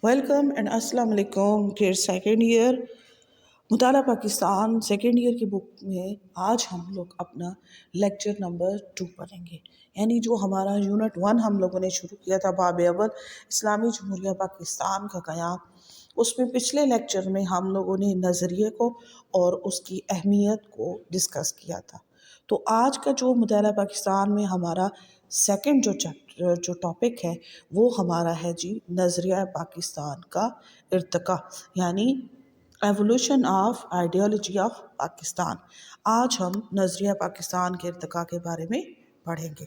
Welcome and السلام علیکم dear second year مطالعہ پاکستان سیکنڈ ایئر کی بک میں آج ہم لوگ اپنا لیکچر نمبر 2 پڑھیں گے، یعنی جو ہمارا یونٹ 1 ہم لوگوں نے شروع کیا تھا باب اول اسلامی جمہوریہ پاکستان کا قیام۔ اس میں پچھلے لیکچر میں ہم لوگوں نے نظریے کو اور اس کی اہمیت کو ڈسکس کیا تھا۔ تو آج کا جو مطالعہ پاکستان میں ہمارا سیکنڈ جو ٹاپک ہے وہ ہمارا ہے جی نظریہ پاکستان کا ارتقاء، یعنی evolution of ideology of Pakistan. آج ہم نظریہ پاکستان کے ارتقاء کے بارے میں پڑھیں گے۔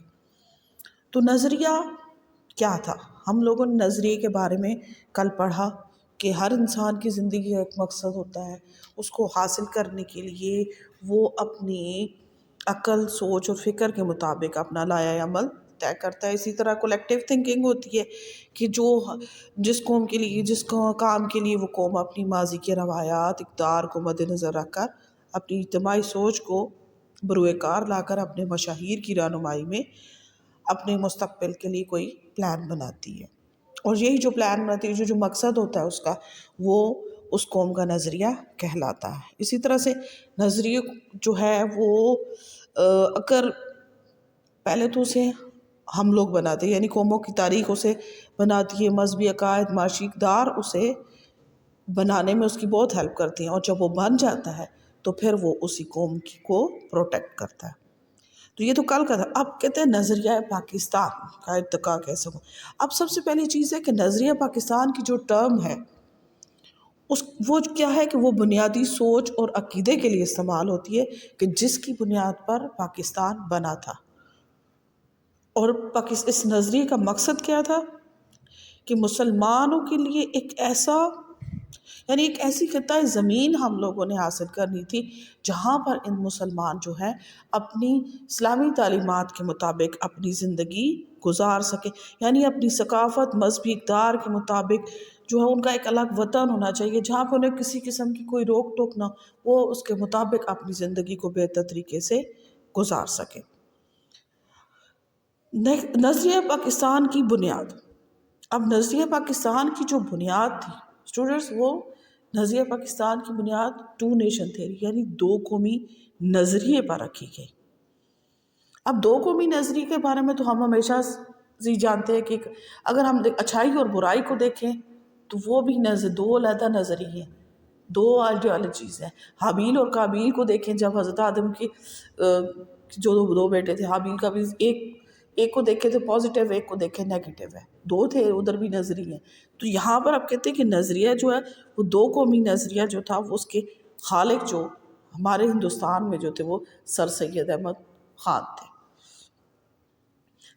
تو نظریہ کیا تھا؟ ہم لوگوں نے نظریے کے بارے میں کل پڑھا کہ ہر انسان کی زندگی کا ایک مقصد ہوتا ہے، اس کو حاصل کرنے کے لیے وہ اپنی عقل، سوچ اور فکر کے مطابق اپنا لائحہ عمل طے کرتا ہے۔ اسی طرح کولیکٹیو تھنکنگ ہوتی ہے کہ جس قوم کے لیے، جس کام کے لیے وہ قوم اپنی ماضی کے روایات، اقدار کو مد نظر رکھ کر اپنی اجتماعی سوچ کو بروئے کار لا کر اپنے مشاہیر کی رہنمائی میں اپنے مستقبل کے لیے کوئی پلان بناتی ہے، اور یہی جو پلان بناتی ہے، جو مقصد ہوتا ہے اس کا، وہ اس قوم کا نظریہ کہلاتا ہے۔ اسی طرح سے نظریہ جو ہے وہ اگر پہلے تو اسے ہم لوگ بناتے ہیں، یعنی قوموں کی تاریخ اسے بناتی ہے، مذہبی عقائد، معاشی اقدار اسے بنانے میں اس کی بہت ہیلپ کرتی ہیں، اور جب وہ بن جاتا ہے تو پھر وہ اسی قوم کو پروٹیکٹ کرتا ہے۔ تو یہ تو کل کا تھا۔ اب کہتے ہیں نظریہ پاکستان کا ارتقاء کیسے ہو۔ اب سب سے پہلی چیز ہے کہ نظریہ پاکستان کی جو ٹرم ہے وہ کیا ہے کہ وہ بنیادی سوچ اور عقیدے کے لیے استعمال ہوتی ہے کہ جس کی بنیاد پر پاکستان بنا تھا۔ اور اس نظریے کا مقصد کیا تھا کہ مسلمانوں کے لیے ایک ایسی خطۂ زمین ہم لوگوں نے حاصل کرنی تھی جہاں پر ان مسلمان جو ہے اپنی اسلامی تعلیمات کے مطابق اپنی زندگی گزار سکے، یعنی اپنی ثقافت، مذہبی اقدار کے مطابق جو ہے ان کا ایک الگ وطن ہونا چاہیے جہاں پہ انہیں کسی قسم کی کوئی روک ٹوک نہ، وہ اس کے مطابق اپنی زندگی کو بہتر طریقے سے گزار سکے۔ نظریہ پاکستان کی بنیاد۔ اب نظریہ پاکستان کی جو بنیاد تھی اسٹوڈنٹس، وہ نظریہ پاکستان کی بنیاد 2 نیشن تھیوری، یعنی 2 قومی نظریے پر رکھی گئی۔ اب 2 قومی نظریے کے بارے میں تو ہم ہمیشہ سے جانتے ہیں کہ اگر ہم اچھائی اور برائی کو دیکھیں تو وہ بھی 2 علیحدہ نظریے ہیں، 2 آئیڈیالوجیز ہیں۔ حابیل اور قابیل کو دیکھیں، جب حضرت آدم کی جو 2 بیٹے تھے، حابیل کا بھی ایک کو دیکھے تو پازیٹیو، ایک کو دیکھے نیگیٹیو ہے، 2 تھے، ادھر بھی نظریے ہیں۔ تو یہاں پر آپ کہتے ہیں کہ نظریہ جو ہے وہ 2 قومی نظریہ جو تھا، وہ اس کے خالق جو ہمارے ہندوستان میں جو تھے وہ سر سید احمد خان تھے۔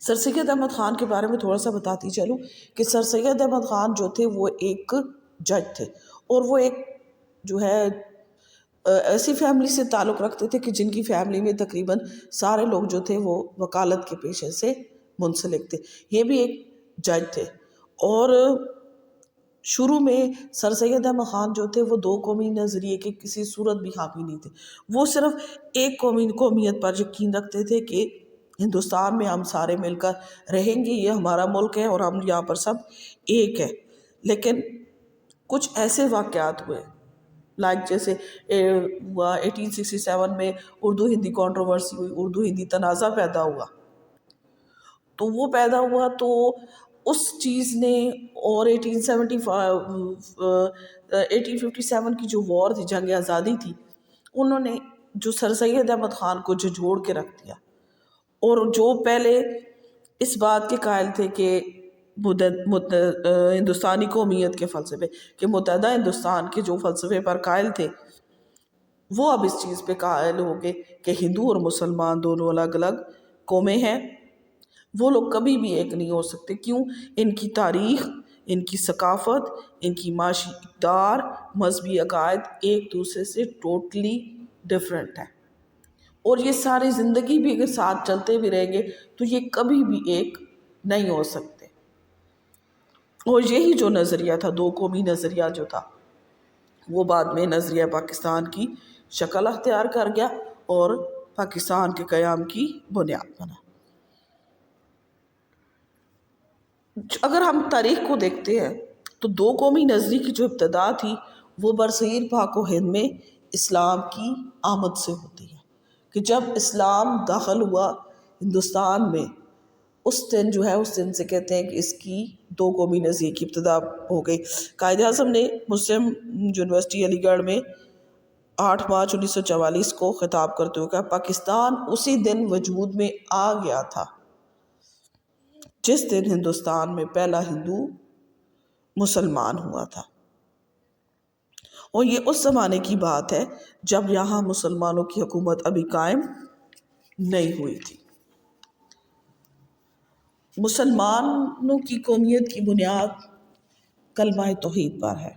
سر سید احمد خان کے بارے میں تھوڑا سا بتاتی چلوں کہ سر سید احمد خان جو تھے وہ ایک جج تھے، اور وہ ایک جو ہے ایسی فیملی سے تعلق رکھتے تھے کہ جن کی فیملی میں تقریباً سارے لوگ جو تھے وہ وکالت کے پیشے سے منسلک تھے۔ یہ بھی ایک جج تھے، اور شروع میں سر سید احمد خان جو تھے وہ 2 قومی نظریے کے کسی صورت بھی حامی نہیں تھے۔ وہ صرف ایک قومیت پر یقین رکھتے تھے کہ ہندوستان میں ہم سارے مل کر رہیں گے، یہ ہمارا ملک ہے اور ہم یہاں پر سب ایک ہے۔ لیکن کچھ ایسے واقعات ہوئے جیسے 1867 میں اردو ہندی کنٹروورسی ہوئی، اردو ہندی تنازع پیدا ہوا۔ تو وہ پیدا ہوا تو اس چیز نے، اور 1857 کی جو وار تھی، جنگ آزادی تھی، انہوں نے جو سر سید احمد خان کو جھنجھوڑ کے رکھ دیا، اور جو پہلے اس بات کے قائل تھے کہ ہندوستانی قومیت کے فلسفے، کہ متحدہ ہندوستان کے جو فلسفے پر قائل تھے، وہ اب اس چیز پہ قائل ہو گئے کہ ہندو اور مسلمان دونوں الگ الگ قومیں ہیں، وہ لوگ کبھی بھی ایک نہیں ہو سکتے۔ کیوں؟ ان کی تاریخ، ان کی ثقافت، ان کی معاشی اقدار، مذہبی عقائد ایک دوسرے سے ٹوٹلی ڈفرینٹ ہیں، اور یہ ساری زندگی بھی اگر ساتھ چلتے بھی رہیں گے تو یہ کبھی بھی ایک نہیں ہو سکتے۔ اور یہی جو نظریہ تھا، 2 قومی نظریہ جو تھا، وہ بعد میں نظریہ پاکستان کی شکل اختیار کر گیا اور پاکستان کے قیام کی بنیاد بنا۔ اگر ہم تاریخ کو دیکھتے ہیں تو دو قومی نظریے کی جو ابتدا تھی وہ برصغیر پاک و ہند میں اسلام کی آمد سے ہوتی ہے، کہ جب اسلام داخل ہوا ہندوستان میں، اس دن جو ہے، اس دن سے کہتے ہیں کہ اس کی دو قومی نظریے کی ابتدا ہو گئی۔ قائد اعظم نے مسلم یونیورسٹی علی گڑھ میں 8 مارچ 1944 کو خطاب کرتے ہوئے کہا، پاکستان اسی دن وجود میں آ گیا تھا جس دن ہندوستان میں پہلا ہندو مسلمان ہوا تھا، اور یہ اس زمانے کی بات ہے جب یہاں مسلمانوں کی حکومت ابھی قائم نہیں ہوئی تھی۔ مسلمانوں کی قومیت کی بنیاد کلمہ توحید پر ہے،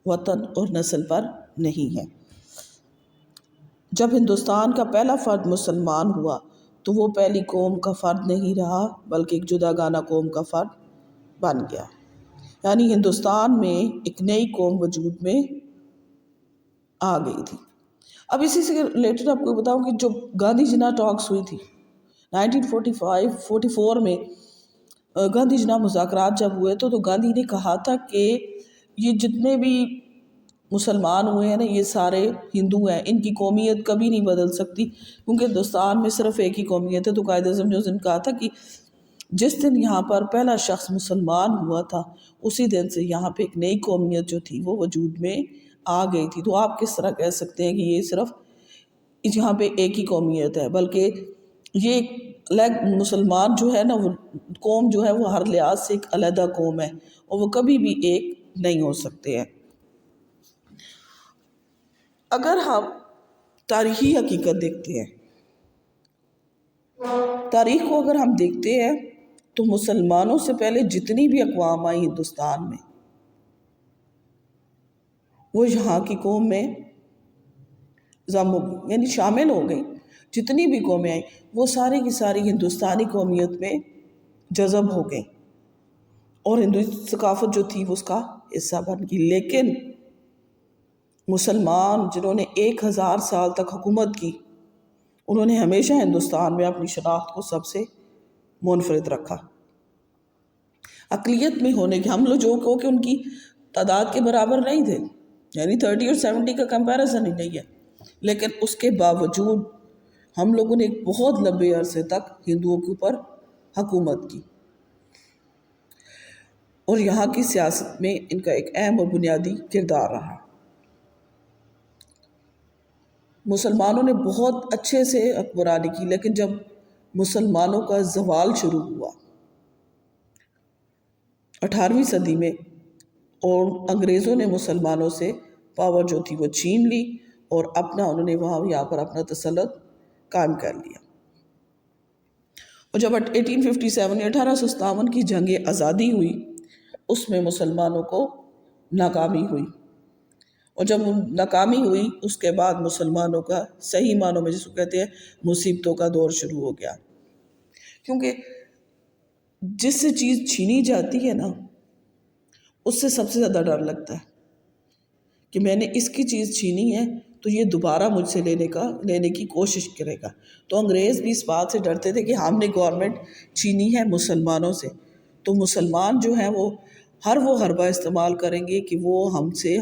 وطن اور نسل پر نہیں ہے۔ جب ہندوستان کا پہلا فرد مسلمان ہوا تو وہ پہلی قوم کا فرد نہیں رہا بلکہ ایک جدا گانہ قوم کا فرد بن گیا، یعنی ہندوستان میں ایک نئی قوم وجود میں آ گئی تھی۔ اب اسی سے ریلیٹڈ آپ کو بتاؤں کہ جو گاندھی جناح ٹاکس ہوئی تھی 1945-44 میں، گاندھی جناح مذاکرات جب ہوئے تو گاندھی نے کہا تھا کہ یہ جتنے بھی مسلمان ہوئے ہیں نا، یہ سارے ہندو ہیں، ان کی قومیت کبھی نہیں بدل سکتی، کیونکہ ہندوستان میں صرف ایک ہی قومیت ہے۔ تو قائد اعظم نے اس دن کہا تھا کہ جس دن یہاں پر پہلا شخص مسلمان ہوا تھا اسی دن سے یہاں پہ ایک نئی قومیت جو تھی وہ وجود میں آ گئی تھی۔ تو آپ کس طرح کہہ سکتے ہیں کہ یہ صرف یہاں پہ ایک ہی قومیت ہے، بلکہ یہ مسلمان جو ہے نا، وہ قوم جو ہے وہ ہر لحاظ سے ایک علیحدہ قوم ہے اور وہ کبھی بھی ایک نہیں ہو سکتے ہیں۔ اگر ہم تاریخی حقیقت دیکھتے ہیں، تاریخ کو اگر ہم دیکھتے ہیں تو مسلمانوں سے پہلے جتنی بھی اقوام آئی ہندوستان میں، وہ یہاں کی قوم میں ضم ہو گئی، یعنی شامل ہو گئی۔ جتنی بھی قومیں آئیں وہ ساری کی ساری ہندوستانی قومیت میں جذب ہو گئیں اور ہندوستانی ثقافت جو تھی وہ اس کا حصہ بن گئی۔ لیکن مسلمان جنہوں نے 1000 سال تک حکومت کی، انہوں نے ہمیشہ ہندوستان میں اپنی شناخت کو سب سے منفرد رکھا۔ اقلیت میں ہونے کے ہم لوگ جو کہ ان کی تعداد کے برابر نہیں تھے، یعنی 30 اور 70 کا کمپیریزن ہی نہیں ہے، لیکن اس کے باوجود ہم لوگوں نے ایک بہت لمبے عرصے تک ہندوؤں کے اوپر حکومت کی، اور یہاں کی سیاست میں ان کا ایک اہم اور بنیادی کردار رہا۔ مسلمانوں نے بہت اچھے سے حکمرانی کی، لیکن جب مسلمانوں کا زوال شروع ہوا 18ویں صدی میں، اور انگریزوں نے مسلمانوں سے پاور جو تھی وہ چھین لی اور انہوں نے یہاں پر اپنا تسلط قائم کر لیا۔ اور جب 1857 کی جنگ آزادی ہوئی، اس میں مسلمانوں کو ناکامی ہوئی، اور جب ناکامی ہوئی اس کے بعد مسلمانوں کا صحیح معنوں میں جس کو کہتے ہیں مصیبتوں کا دور شروع ہو گیا، کیونکہ جس سے چیز چھینی جاتی ہے نا، اس سے سب سے زیادہ ڈر لگتا ہے کہ میں نے اس کی چیز چھینی ہے تو یہ دوبارہ مجھ سے لینے کی کوشش کرے گا۔ تو انگریز بھی اس بات سے ڈرتے تھے کہ ہم نے گورنمنٹ چھینی ہے مسلمانوں سے، تو مسلمان جو ہیں وہ ہر وہ حربہ استعمال کریں گے کہ وہ ہم سے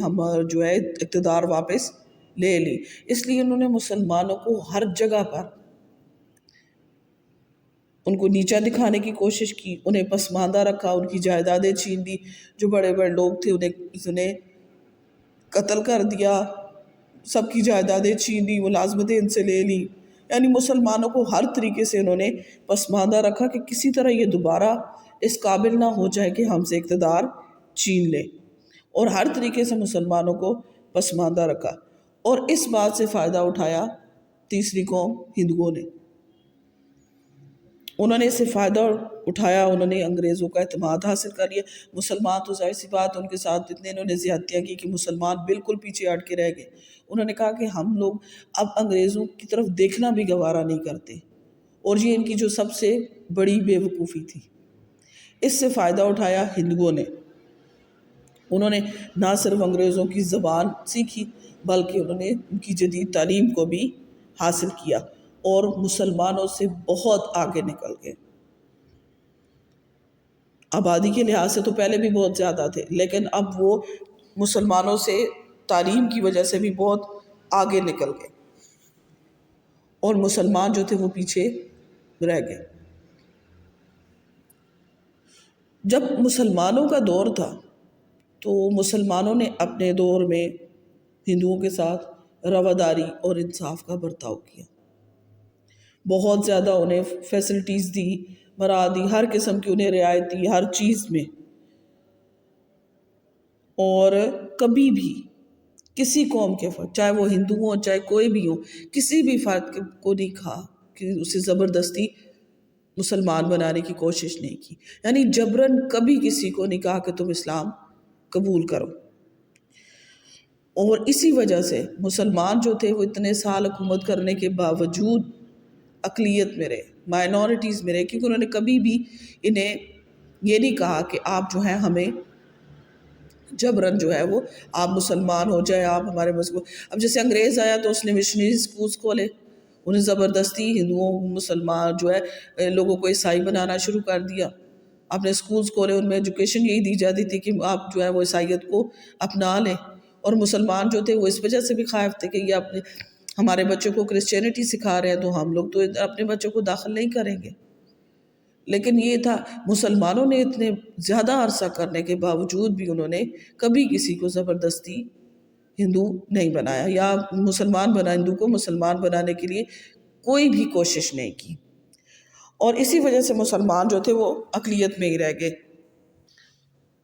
جو ہے اقتدار واپس لے لی۔ اس لیے انہوں نے مسلمانوں کو ہر جگہ پر ان کو نیچا دکھانے کی کوشش کی، انہیں پسماندہ رکھا، ان کی جائیدادیں چھین دی، جو بڑے بڑے لوگ تھے انہیں قتل کر دیا، سب کی جائیدادیں چھین لی، ملازمتیں ان سے لے لی، یعنی مسلمانوں کو ہر طریقے سے انہوں نے پسماندہ رکھا کہ کسی طرح یہ دوبارہ اس قابل نہ ہو جائے کہ ہم سے اقتدار چھین لے، اور ہر طریقے سے مسلمانوں کو پسماندہ رکھا۔ اور اس بات سے فائدہ اٹھایا تیسری قوم ہندوؤں نے، انہوں نے اس سے فائدہ اٹھایا، انہوں نے انگریزوں کا اعتماد حاصل کر لیا۔ مسلمان تو ظاہر سی بات ان کے ساتھ اتنے انہوں نے زیادتیاں کی کہ مسلمان بالکل پیچھے ہٹ کے رہ گئے۔ انہوں نے کہا کہ ہم لوگ اب انگریزوں کی طرف دیکھنا بھی گوارا نہیں کرتے، اور یہ ان کی جو سب سے بڑی بے وقوفی تھی۔ اس سے فائدہ اٹھایا ہندوؤں نے، انہوں نے نہ صرف انگریزوں کی زبان سیکھی بلکہ انہوں نے ان کی جدید تعلیم کو بھی حاصل کیا اور مسلمانوں سے بہت آگے نکل گئے۔ آبادی کے لحاظ سے تو پہلے بھی بہت زیادہ تھے، لیکن اب وہ مسلمانوں سے تعلیم کی وجہ سے بھی بہت آگے نکل گئے، اور مسلمان جو تھے وہ پیچھے رہ گئے۔ جب مسلمانوں کا دور تھا تو مسلمانوں نے اپنے دور میں ہندوؤں کے ساتھ رواداری اور انصاف کا برتاؤ کیا، بہت زیادہ انہیں فیسلٹیز دی، مراد دی، ہر قسم کی انہیں رعایت دی ہر چیز میں، اور کبھی بھی کسی قوم کے فرد، چاہے وہ ہندو ہوں چاہے کوئی بھی ہو، کسی بھی فرد کو نہیں کہا کہ اسے زبردستی مسلمان بنانے کی کوشش نہیں کی، یعنی جبراً کبھی کسی کو نہیں کہا کہ تم اسلام قبول کرو۔ اور اسی وجہ سے مسلمان جو تھے وہ اتنے سال حکومت کرنے کے باوجود اقلیت میں رہے، مائنورٹیز میں رہے، کیونکہ انہوں نے کبھی بھی انہیں یہ نہیں کہا کہ آپ جو ہیں ہمیں جبراً جو ہے وہ آپ مسلمان ہو جائے، آپ ہمارے مذہب۔ اب جیسے انگریز آیا تو اس نے مشنری اسکولس کھولے، انہیں زبردستی ہندوؤں مسلمان جو ہے لوگوں کو عیسائی بنانا شروع کر دیا، اپنے اسکولس کھولے، ان میں ایجوکیشن یہی دی جاتی تھی کہ آپ جو ہے وہ عیسائیت کو اپنا لیں، اور مسلمان جو تھے وہ اس وجہ سے بھی خائف تھے کہ یہ اپنے ہمارے بچوں کو کرسچینٹی سکھا رہے ہیں تو ہم لوگ تو اپنے بچوں کو داخل نہیں کریں گے۔ لیکن یہ تھا مسلمانوں نے اتنے زیادہ عرصہ کرنے کے باوجود بھی انہوں نے کبھی کسی کو زبردستی ہندو نہیں بنایا، یا ہندو کو مسلمان بنانے کے لیے کوئی بھی کوشش نہیں کی، اور اسی وجہ سے مسلمان جو تھے وہ اقلیت میں ہی رہ گئے۔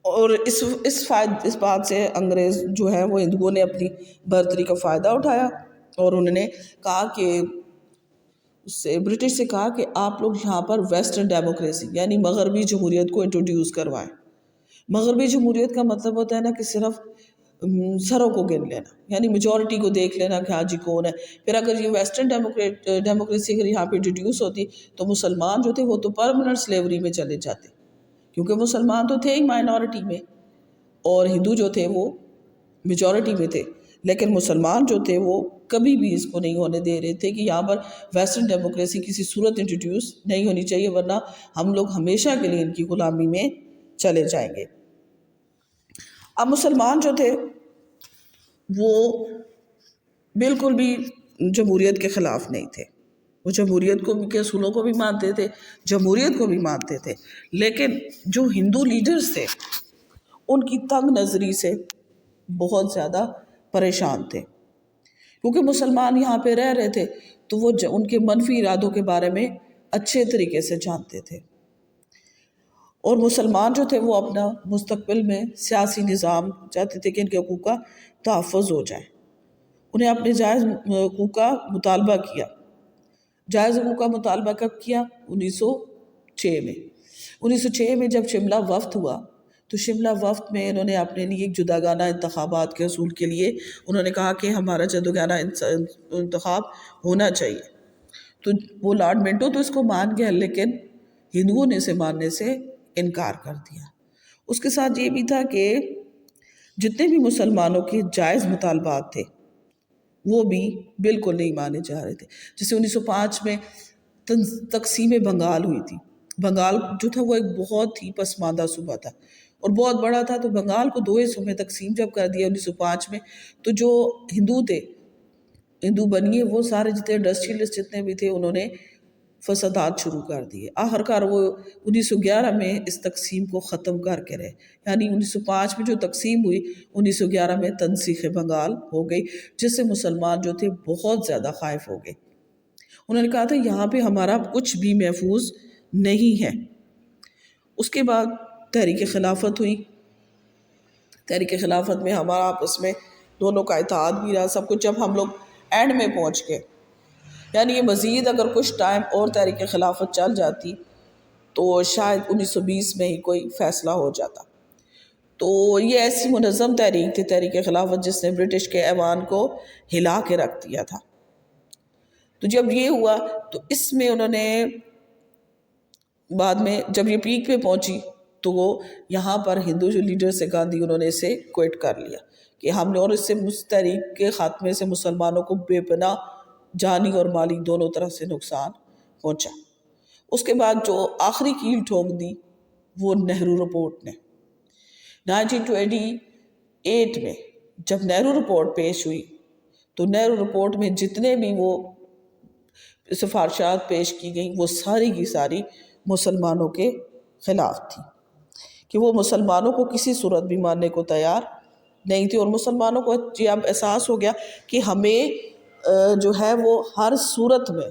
اور اس بات سے انگریز جو ہے وہ ہندوؤں نے اپنی برتری کا فائدہ اٹھایا، اور انہوں نے کہا کہ برٹش سے کہا کہ آپ لوگ یہاں پر ویسٹرن ڈیموکریسی یعنی مغربی جمہوریت کو انٹروڈیوس کروائیں۔ مغربی جمہوریت کا مطلب ہوتا ہے نا کہ صرف سروں کو گن لینا، یعنی میجورٹی کو دیکھ لینا کہ ہاں جی کون ہے۔ پھر اگر یہ ویسٹرن ڈیموکریسی اگر یہاں پہ انٹروڈیوس ہوتی تو مسلمان جو تھے وہ تو پرمننٹ سلیوری میں چلے جاتے، کیونکہ مسلمان تو تھے ہی مائنورٹی میں، اور ہندو جو تھے وہ میجورٹی میں تھے، لیکن مسلمان جو تھے وہ کبھی بھی اس کو نہیں ہونے دے رہے تھے کہ یہاں پر ویسٹرن ڈیموکریسی کسی صورت انٹروڈیوس نہیں ہونی چاہیے، ورنہ ہم لوگ ہمیشہ کے لیے ان کی غلامی میں چلے جائیں گے۔ اب مسلمان جو تھے وہ بالکل بھی جمہوریت کے خلاف نہیں تھے، وہ جمہوریت کو کے اصولوں کو بھی مانتے تھے، جمہوریت کو بھی مانتے تھے، لیکن جو ہندو لیڈرز تھے ان کی تنگ نظری سے بہت زیادہ پریشان تھے، کیونکہ مسلمان یہاں پہ رہ رہے تھے تو وہ ان کے منفی ارادوں کے بارے میں اچھے طریقے سے جانتے تھے، اور مسلمان جو تھے وہ اپنا مستقبل میں سیاسی نظام چاہتے تھے کہ ان کے حقوق کا تحفظ ہو جائے۔ انہیں اپنے جائز حقوق کا مطالبہ کیا۔ جائز حقوق کا مطالبہ کب کیا؟ 1906 میں۔ 1906 میں جب شملہ وفد ہوا تو شملہ وفد میں انہوں نے اپنے لیے ایک جداگانہ انتخابات کے حصول کے لیے انہوں نے کہا کہ ہمارا جداگانہ انتخاب ہونا چاہیے، تو وہ لارڈ منٹو تو اس کو مان گیا، لیکن ہندوؤں نے اسے ماننے سے انکار کر دیا۔ اس کے ساتھ یہ بھی تھا کہ جتنے بھی مسلمانوں کے جائز مطالبات تھے وہ بھی بالکل نہیں مانے جا رہے تھے۔ جیسے 1905 میں تقسیم بنگال ہوئی تھی، بنگال جو تھا وہ ایک بہت ہی پسماندہ صوبہ تھا اور بہت بڑا تھا، تو بنگال کو 2 حصوں میں تقسیم جب کر دیا 1905 میں، تو جو ہندو بنیے وہ سارے جتنے انڈسٹریلسٹ جتنے بھی تھے انہوں نے فسادات شروع کر دیے۔ آخرکار وہ 1911 میں اس تقسیم کو ختم کر کے رہے، یعنی 1905 میں جو تقسیم ہوئی 1911 میں تنسیخ بنگال ہو گئی، جس سے مسلمان جو تھے بہت زیادہ خائف ہو گئے۔ انہوں نے کہا تھا یہاں پہ ہمارا کچھ بھی محفوظ نہیں ہے۔ اس کے بعد تحریک خلافت ہوئی۔ تحریک خلافت میں ہمارا آپس میں دونوں کا اتحاد بھی رہا، سب کچھ۔ جب ہم لوگ اینڈ میں پہنچ گئے، یعنی یہ مزید اگر کچھ ٹائم اور تحریک خلافت چل جاتی تو شاید 1920 میں ہی کوئی فیصلہ ہو جاتا۔ تو یہ ایسی منظم تحریک تھی تحریک خلافت جس نے برٹش کے ایوان کو ہلا کے رکھ دیا تھا۔ تو جب یہ ہوا تو اس میں انہوں نے بعد میں جب یہ پیک پہ پہنچی تو وہ یہاں پر ہندو جو لیڈر سے گاندھی انہوں نے اسے کوئٹ کر لیا کہ ہم نے، اور اس سے تحریک کے خاتمے سے مسلمانوں کو بے پناہ جانی اور مالی دونوں طرح سے نقصان پہنچا۔ اس کے بعد جو آخری کیل ٹھونک دی وہ نہرو رپورٹ نے 1928 میں جب نہرو رپورٹ پیش ہوئی تو نہرو رپورٹ میں جتنے بھی وہ سفارشات پیش کی گئیں وہ ساری کی ساری مسلمانوں کے خلاف تھی، کہ وہ مسلمانوں کو کسی صورت بھی ماننے کو تیار نہیں تھی، اور مسلمانوں کو یہ اب احساس ہو گیا کہ ہمیں جو ہے وہ ہر صورت میں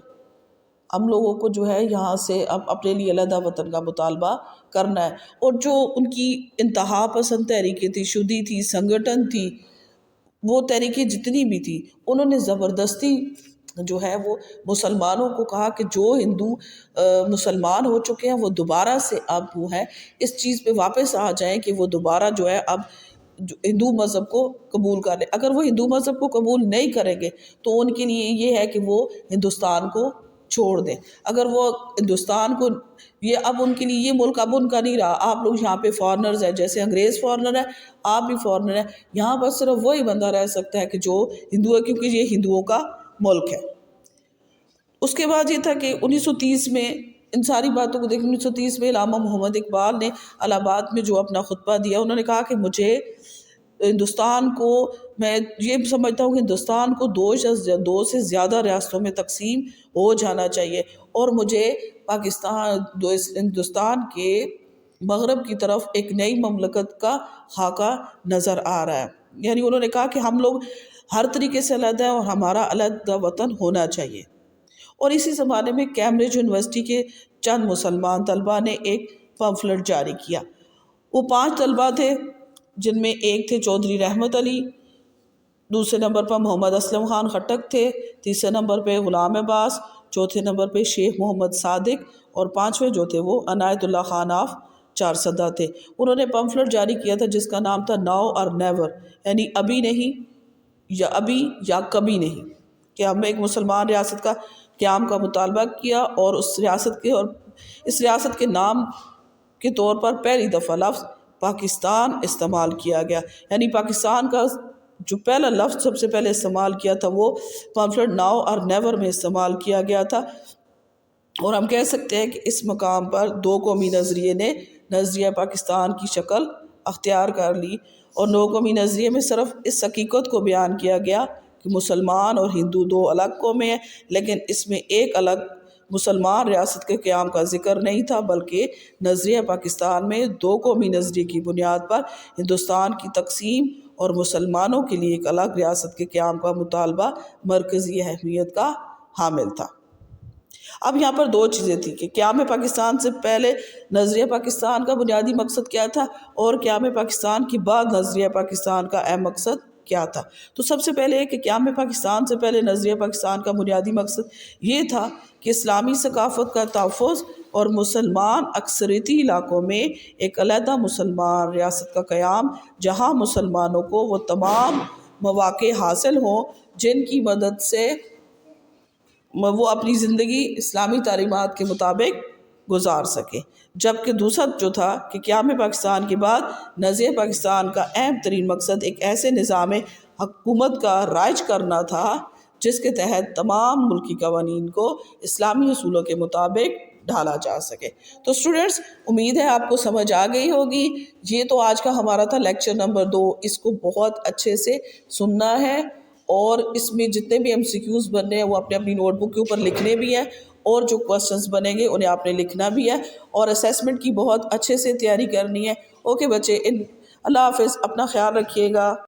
ہم لوگوں کو جو ہے یہاں سے اب اپنے لیے علیحدہ وطن کا مطالبہ کرنا ہے۔ اور جو ان کی انتہا پسند تحریکیں تھی، شدی تھی، سنگٹن تھی، وہ تحریکیں جتنی بھی تھی، انہوں نے زبردستی جو ہے وہ مسلمانوں کو کہا کہ جو ہندو مسلمان ہو چکے ہیں وہ دوبارہ سے اب وہ ہے اس چیز پہ واپس آ جائیں کہ وہ دوبارہ جو ہے اب ہندو مذہب کو قبول کر لیں۔ اگر وہ ہندو مذہب کو قبول نہیں کریں گے تو ان کے لیے یہ ہے کہ وہ ہندوستان کو چھوڑ دیں۔ اگر وہ ہندوستان کو اب ان کے لیے یہ ملک اب ان کا نہیں رہا، آپ لوگ یہاں پہ فارنرز ہیں، جیسے انگریز فارنر ہے آپ بھی فارنر ہیں، یہاں پر صرف وہی بندہ رہ سکتا ہے کہ جو ہندو ہے، کیونکہ یہ ہندوؤں کا ملک ہے۔ اس کے بعد یہ تھا کہ 1930 میں ان ساری باتوں کو دیکھیں، 1930 میں علامہ محمد اقبال نے الہ آباد میں جو اپنا خطبہ دیا، انہوں نے کہا کہ مجھے ہندوستان کو، میں یہ سمجھتا ہوں کہ ہندوستان کو دو سے زیادہ ریاستوں میں تقسیم ہو جانا چاہیے، اور مجھے ہندوستان کے مغرب کی طرف ایک نئی مملکت کا خاکہ نظر آ رہا ہے۔ یعنی انہوں نے کہا کہ ہم لوگ ہر طریقے سے علیحدہ ہیں اور ہمارا علیحدہ وطن ہونا چاہیے۔ اور اسی زمانے میں کیمبرج یونیورسٹی کے چند مسلمان طلبہ نے ایک پمفلٹ جاری کیا۔ وہ 5 طلبہ تھے، جن میں ایک تھے چودھری رحمت علی، دوسرے نمبر پر محمد اسلم خان خٹک تھے، تیسرے نمبر پہ غلام عباس، چوتھے نمبر پہ شیخ محمد صادق، اور 5ویں جو تھے وہ عنایت اللہ خان آف چارسدہ تھے۔ انہوں نے پمفلٹ جاری کیا تھا جس کا نام تھا ناؤ اور نیور، یعنی ابھی نہیں یا ابھی یا کبھی نہیں، کہ ہم ایک مسلمان ریاست کا قیام کا مطالبہ کیا، اور اس ریاست کے نام کے طور پر پہلی دفعہ لفظ پاکستان استعمال کیا گیا۔ یعنی پاکستان کا جو پہلا لفظ سب سے پہلے استعمال کیا تھا وہ پمفلٹ ناؤ اور نیور میں استعمال کیا گیا تھا۔ اور ہم کہہ سکتے ہیں کہ اس مقام پر 2 قومی نظریے نے نظریہ پاکستان کی شکل اختیار کر لی، اور 2 قومی نظریے میں صرف اس حقیقت کو بیان کیا گیا کہ مسلمان اور ہندو 2 الگ قومیں ہیں، لیکن اس میں ایک الگ مسلمان ریاست کے قیام کا ذکر نہیں تھا، بلکہ نظریہ پاکستان میں 2 قومی نظریے کی بنیاد پر ہندوستان کی تقسیم اور مسلمانوں کے لیے ایک الگ ریاست کے قیام کا مطالبہ مرکزی اہمیت کا حامل تھا۔ اب یہاں پر 2 چیزیں تھیں کہ قیام پاکستان سے پہلے نظریہ پاکستان کا بنیادی مقصد کیا تھا، اور قیام پاکستان کے بعد نظریہ پاکستان کا اہم مقصد کیا تھا۔ تو سب سے پہلے کہ قیام پاکستان سے پہلے نظریہ پاکستان کا بنیادی مقصد یہ تھا کہ اسلامی ثقافت کا تحفظ اور مسلمان اکثریتی علاقوں میں ایک علیحدہ مسلمان ریاست کا قیام، جہاں مسلمانوں کو وہ تمام مواقع حاصل ہوں جن کی مدد سے وہ اپنی زندگی اسلامی تعلیمات کے مطابق گزار سکے۔ جبکہ دوسرا جو تھا کہ قیام پاکستان کے بعد نظریہ پاکستان کا اہم ترین مقصد ایک ایسے نظام حکومت کا رائج کرنا تھا جس کے تحت تمام ملکی قوانین کو اسلامی اصولوں کے مطابق ڈھالا جا سکے۔ تو اسٹوڈنٹس، امید ہے آپ کو سمجھ آ گئی ہوگی۔ یہ تو آج کا ہمارا تھا لیکچر نمبر 2، اس کو بہت اچھے سے سننا ہے، اور اس میں جتنے بھی MCQs بننے ہیں وہ اپنے اپنی نوٹ بک کے اوپر لکھنے بھی ہیں، اور جو کوسچنز بنیں گے انہیں آپ نے لکھنا بھی ہے، اور اسیسمنٹ کی بہت اچھے سے تیاری کرنی ہے۔ اوکے بچے، اللہ حافظ، اپنا خیال رکھیے گا۔